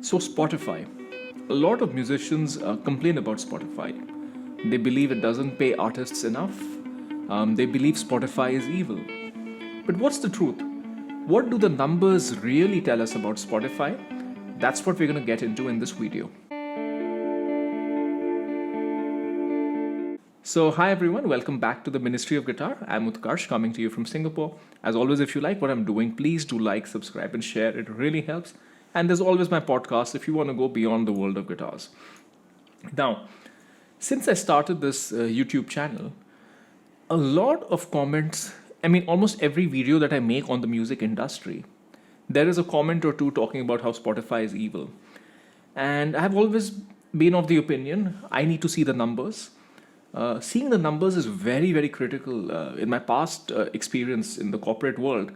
So, Spotify. A lot of musicians complain about Spotify. They believe it doesn't pay artists enough. They believe Spotify is evil. But what's the truth? What do the numbers really tell us about Spotify? That's what we're going to get into in this video. So, hi everyone, welcome back to the Ministry of Guitar. I'm Utkarsh coming to you from Singapore. As always, if you like what I'm doing, please do like, subscribe, and share. It really helps. And there's always my podcast if you want to go beyond the world of guitars. Now, since I started this YouTube channel, a lot of comments, almost every video that I make on the music industry, there is a comment or two talking about how Spotify is evil. And I have always been of the opinion I need to see the numbers. Seeing the numbers is very, very critical. In my past experience in the corporate world,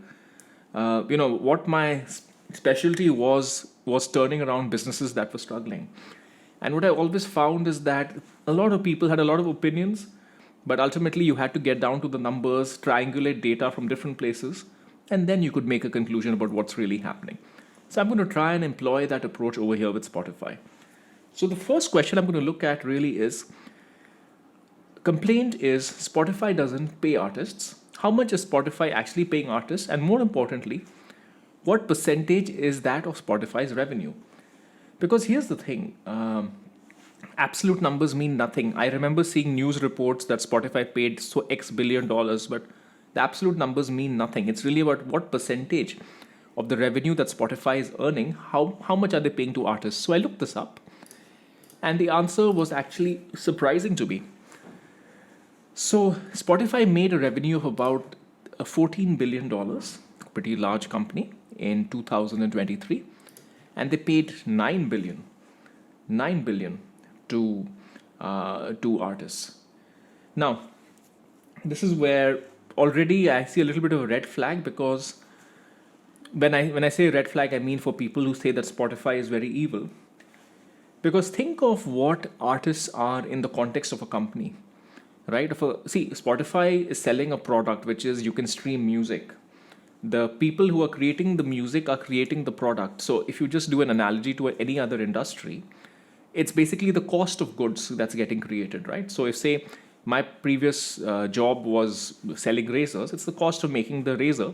what my specialty was turning around businesses that were struggling. And what I always found is that a lot of people had a lot of opinions, but ultimately you had to get down to the numbers, triangulate data from different places, and then you could make a conclusion about what's really happening. So I'm going to try and employ that approach over here with Spotify. So the first question I'm going to look at really is, complaint is Spotify doesn't pay artists. How much is Spotify actually paying artists? And more importantly, what percentage is that of Spotify's revenue? Because here's the thing, absolute numbers mean nothing. I remember seeing news reports that Spotify paid so X billion dollars, but the absolute numbers mean nothing. It's really about what percentage of the revenue that Spotify is earning, how much are they paying to artists? So I looked this up, and the answer was actually surprising to me. So Spotify made a revenue of about $14 billion, a pretty large company, in 2023, and they paid $9 billion to artists. Now, this is where already I see a little bit of a red flag, because when I say red flag, I mean for people who say that Spotify is very evil. Because think of what artists are in the context of a company. Right? Spotify is selling a product which is you can stream music. The people who are creating the music are creating the product. So if you just do an analogy to any other industry, it's basically the cost of goods that's getting created, right? So if say my previous job was selling razors, it's the cost of making the razor.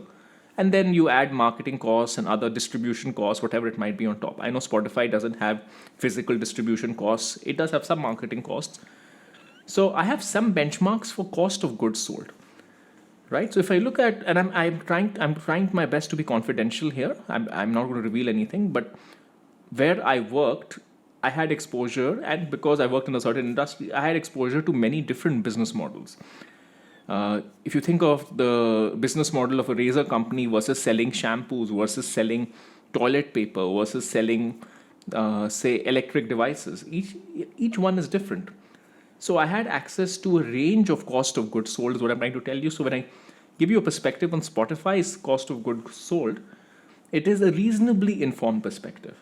And then you add marketing costs and other distribution costs, whatever it might be on top. I know Spotify doesn't have physical distribution costs. It does have some marketing costs. So I have some benchmarks for cost of goods sold, right? So if I look at, and I'm trying my best to be confidential here. I'm not going to reveal anything, but where I worked, I had exposure, and because I worked in a certain industry, I had exposure to many different business models. If you think of the business model of a razor company versus selling shampoos versus selling toilet paper versus selling, say, electric devices, each one is different. So I had access to a range of cost of goods sold is what I'm trying to tell you. So when I give you a perspective on Spotify's cost of goods sold, it is a reasonably informed perspective.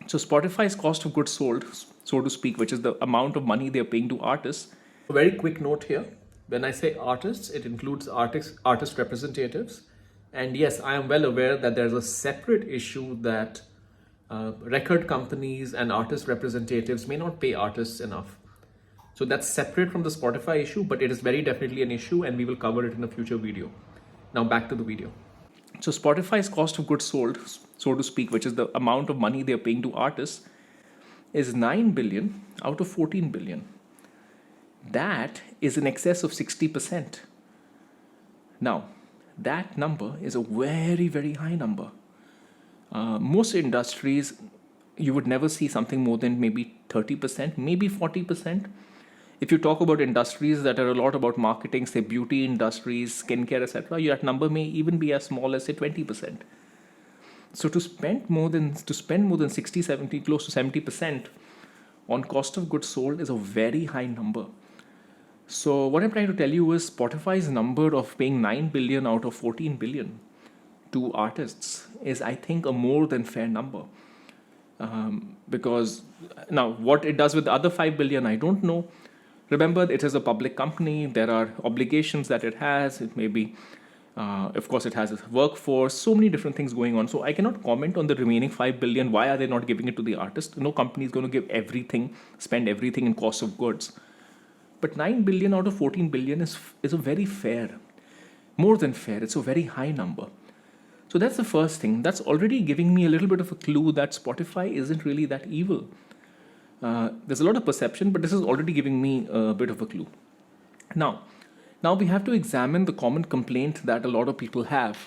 So Spotify's cost of goods sold, so to speak, which is the amount of money they're paying to artists. A very quick note here. When I say artists, it includes artist representatives. And yes, I am well aware that there's a separate issue that record companies and artist representatives may not pay artists enough. So that's separate from the Spotify issue, but it is very definitely an issue, and we will cover it in a future video. Now back to the video. So Spotify's cost of goods sold, so to speak, which is the amount of money they're paying to artists, is 9 billion out of 14 billion. That is in excess of 60%. Now, that number is a very, very high number. Most industries, you would never see something more than maybe 30%, maybe 40%. If you talk about industries that are a lot about marketing, say beauty industries, skincare, etc., that number may even be as small as say 20%. So to spend more than 60, 70, close to 70% on cost of goods sold is a very high number. So what I'm trying to tell you is Spotify's number of paying 9 billion out of 14 billion to artists is, I think, a more than fair number. Because now what it does with the other 5 billion, I don't know. Remember, it is a public company. There are obligations that it has. It may be Of course, it has a workforce, so many different things going on. So I cannot comment on the remaining 5 billion. Why are they not giving it to the artist? No company is going to give everything, spend everything in cost of goods. But 9 billion out of 14 billion is a very fair, more than fair. It's a very high number. So that's the first thing. That's already giving me a little bit of a clue that Spotify isn't really that evil. There's a lot of perception, but this is already giving me a bit of a clue. Now, now we have to examine the common complaint that a lot of people have.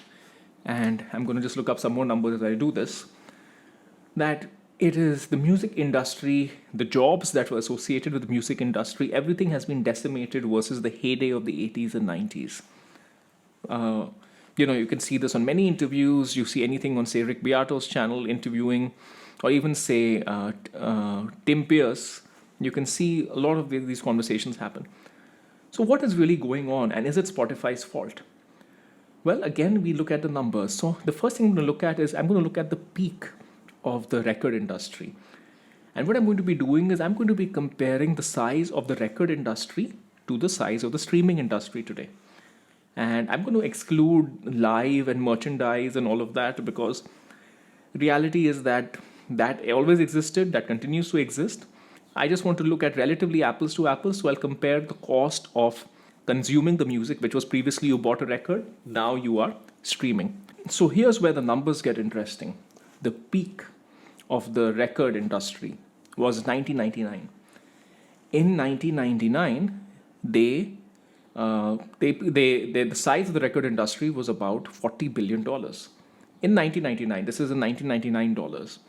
And I'm going to just look up some more numbers as I do this. That it is the music industry, the jobs that were associated with the music industry, everything has been decimated versus the heyday of the 80s and 90s. You can see this on many interviews. You see anything on, say, Rick Beato's channel interviewing, or even, say, Tim Pierce. You can see a lot of these conversations happen. So what is really going on, and is it Spotify's fault? Well, again, we look at the numbers. So the first thing I'm going to look at is I'm going to look at the peak of the record industry. And what I'm going to be doing is I'm going to be comparing the size of the record industry to the size of the streaming industry today. And I'm going to exclude live and merchandise and all of that, because reality is that always existed, that continues to exist. I just want to look at relatively apples to apples. So I'll compare the cost of consuming the music, which was previously you bought a record, now you are streaming. So here's where the numbers get interesting. The peak of the record industry was 1999. In 1999, the size of the record industry was about $40 billion. In 1999, this is in 1999 dollars.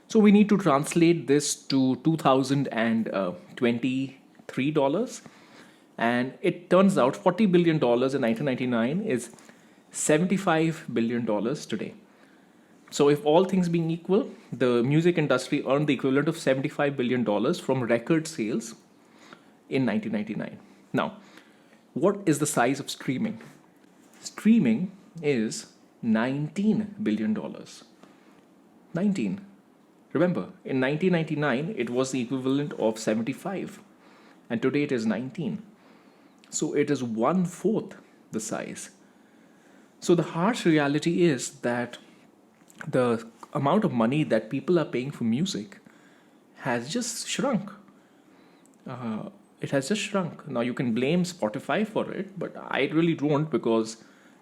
So we need to translate this to 2023 dollars. And it turns out $40 billion in 1999 is $75 billion today. So if all things being equal, the music industry earned the equivalent of $75 billion from record sales in 1999. Now, what is the size of streaming? Streaming is $19 billion. 19. Remember, in 1999, it was the equivalent of 75. And today it is 19. So it is 1/4 the size. So the harsh reality is that the amount of money that people are paying for music has just shrunk. It has just shrunk. Now you can blame Spotify for it, but I really don't, because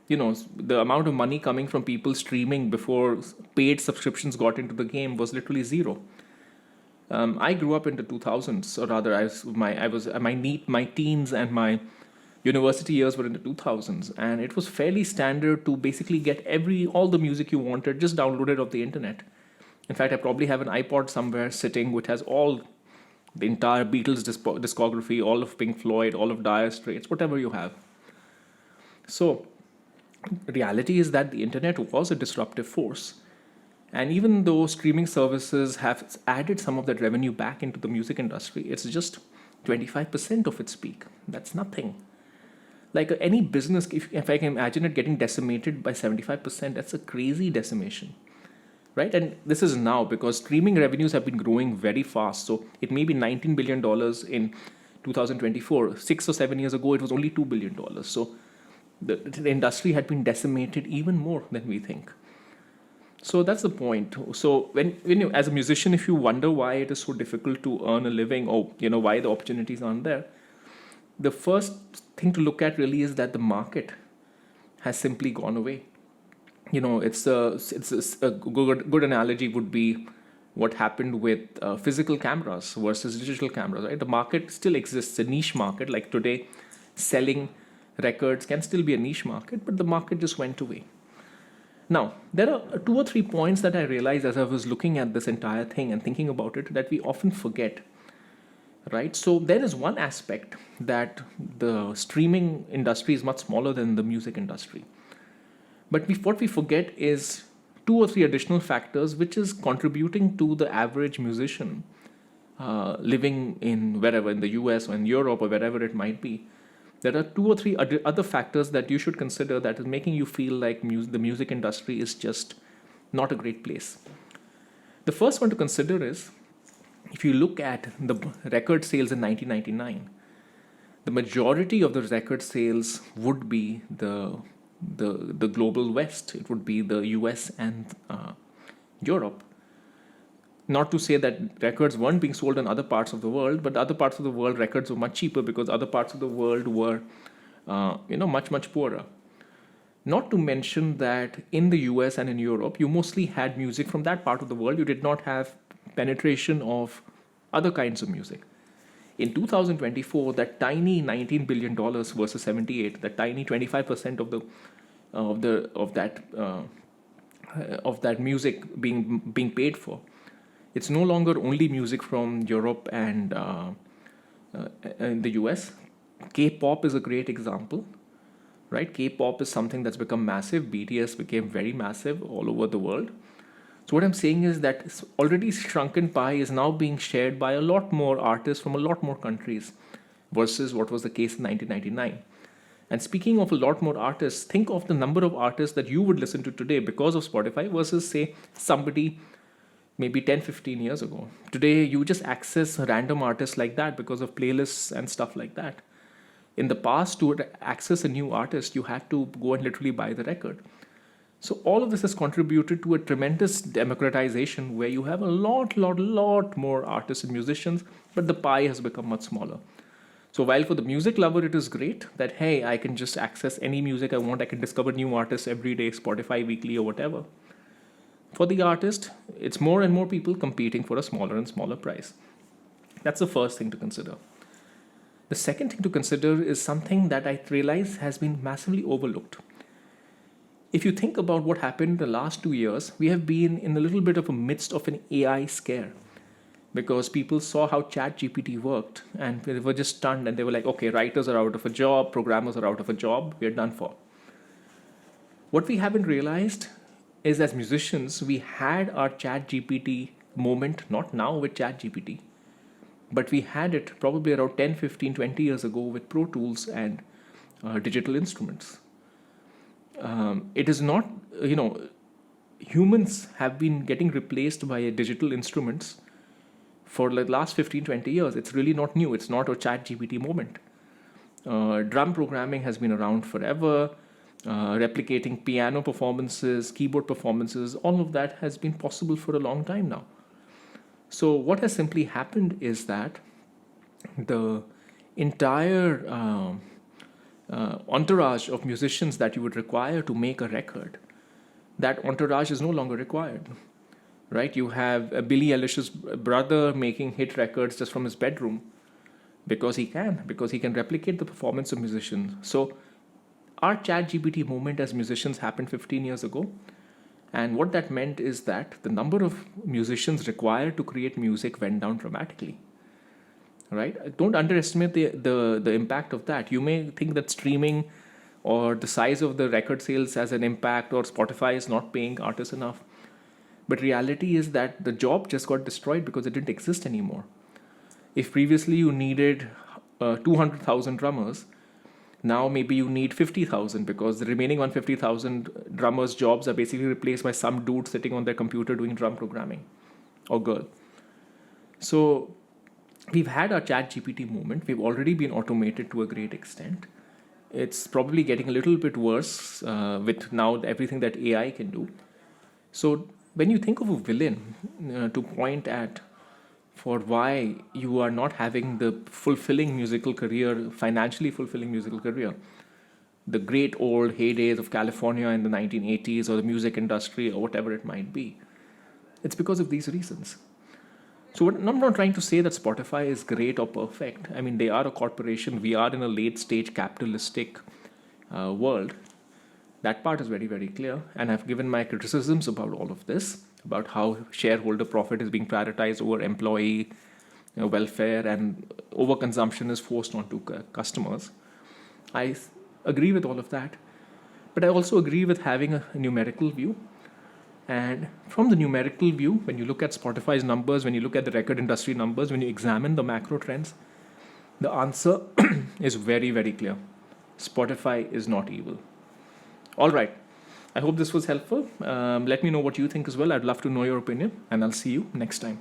the amount of money coming from people streaming before paid subscriptions got into the game was literally zero. I grew up in the 2000s, or rather, my teens and my university years were in the 2000s, and it was fairly standard to basically get all the music you wanted just downloaded off the internet. In fact, I probably have an iPod somewhere sitting which has the entire Beatles discography, all of Pink Floyd, all of Dire Straits, whatever you have. So, reality is that the internet was a disruptive force. And even though streaming services have added some of that revenue back into the music industry, it's just 25% of its peak. That's nothing. Like any business, if I can imagine it getting decimated by 75%, that's a crazy decimation, right? And this is now because streaming revenues have been growing very fast. So it may be $19 billion in 2024. 6 or 7 years ago, it was only $2 billion. So the industry had been decimated even more than we think. So that's the point. So when you, as a musician, if you wonder why it is so difficult to earn a living, or why the opportunities aren't there, the first thing to look at really is that the market has simply gone away. It's a good analogy would be what happened with physical cameras versus digital cameras, right? The market still exists, a niche market. Like today, selling records can still be a niche market, but the market just went away. Now, there are 2 or 3 points that I realized as I was looking at this entire thing and thinking about it that we often forget, right? So there is one aspect that the streaming industry is much smaller than the music industry. But what we forget is 2 or 3 additional factors which is contributing to the average musician living in wherever, in the US or in Europe or wherever it might be. There are 2 or 3 other factors that you should consider that is making you feel like the music industry is just not a great place. The first one to consider is, if you look at the record sales in 1999, the majority of the record sales would be the the global West. It would be the US and Europe. Not to say that records weren't being sold in other parts of the world, but other parts of the world records were much cheaper because other parts of the world were, much poorer. Not to mention that in the US and in Europe, you mostly had music from that part of the world. You did not have penetration of other kinds of music. In 2024, that tiny $19 billion versus 78, that tiny 25% of that music being paid for. It's no longer only music from Europe and the US. K-pop is a great example, right? K-pop is something that's become massive. BTS became very massive all over the world. So what I'm saying is that already shrunken pie is now being shared by a lot more artists from a lot more countries versus what was the case in 1999. And speaking of a lot more artists, think of the number of artists that you would listen to today because of Spotify versus, say, somebody maybe 10, 15 years ago. Today, you just access random artists like that because of playlists and stuff like that. In the past, to access a new artist, you had to go and literally buy the record. So all of this has contributed to a tremendous democratization where you have a lot more artists and musicians, but the pie has become much smaller. So while for the music lover, it is great that, hey, I can just access any music I want. I can discover new artists every day, Spotify weekly or whatever. For the artist, it's more and more people competing for a smaller and smaller price. That's the first thing to consider. The second thing to consider is something that I realize has been massively overlooked. If you think about what happened in the last 2 years, we have been in a little bit of a midst of an AI scare because people saw how Chat GPT worked and they were just stunned and they were like, okay, writers are out of a job, programmers are out of a job, we're done for. What we haven't realized is as musicians, we had our Chat GPT moment, not now with Chat GPT, but we had it probably around 10, 15, 20 years ago with Pro Tools and digital instruments. It is not, humans have been getting replaced by digital instruments for the last 15, 20 years. It's really not new. It's not a Chat GPT moment. Drum programming has been around forever. Replicating piano performances, keyboard performances, all of that has been possible for a long time now. So what has simply happened is that the entire entourage of musicians that you would require to make a record, that entourage is no longer required, right? You have Billie Eilish's brother making hit records just from his bedroom because he can replicate the performance of musicians. So our Chat GPT moment as musicians happened 15 years ago. And what that meant is that the number of musicians required to create music went down dramatically. Right? Don't underestimate the impact of that. You may think that streaming or the size of the record sales has an impact or Spotify is not paying artists enough. But reality is that the job just got destroyed because it didn't exist anymore. If previously you needed 200,000 drummers, now maybe you need 50,000 because the remaining 150,000 drummers' jobs are basically replaced by some dude sitting on their computer doing drum programming or girl. So we've had our Chat GPT moment. We've already been automated to a great extent. It's probably getting a little bit worse with now everything that AI can do. So when you think of a villain to point at for why you are not having the fulfilling musical career, financially fulfilling musical career, the great old heydays of California in the 1980s or the music industry or whatever it might be, it's because of these reasons. So I'm not trying to say that Spotify is great or perfect. I mean, they are a corporation. We are in a late stage capitalistic world. That part is very, very clear. And I've given my criticisms about all of this, about how shareholder profit is being prioritized over employee welfare and overconsumption is forced onto customers. I agree with all of that. But I also agree with having a numerical view. And from the numerical view, when you look at Spotify's numbers, when you look at the record industry numbers, when you examine the macro trends, the answer is very, very clear. Spotify is not evil. All right. I hope this was helpful. Let me know what you think as well. I'd love to know your opinion, and I'll see you next time.